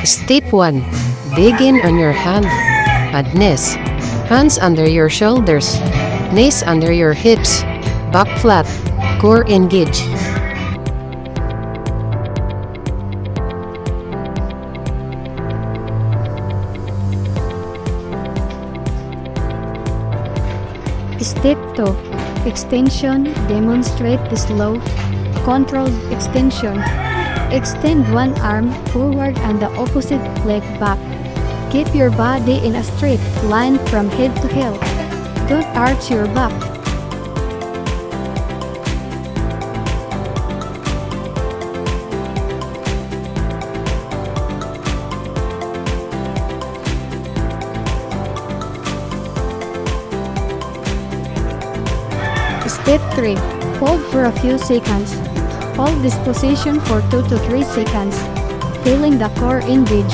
Step 1. Begin on your hand. Add knees. Hands under your shoulders. Knees under your hips. Back flat. Core engage. Step 2. Extension. Demonstrate the slow, controlled extension. Extend one arm forward and the opposite leg back. Keep your body in a straight line from head to heel. Don't arch your back. Step 3. Hold for a few seconds. Hold this position for 2 to 3 seconds, feeling the core engage.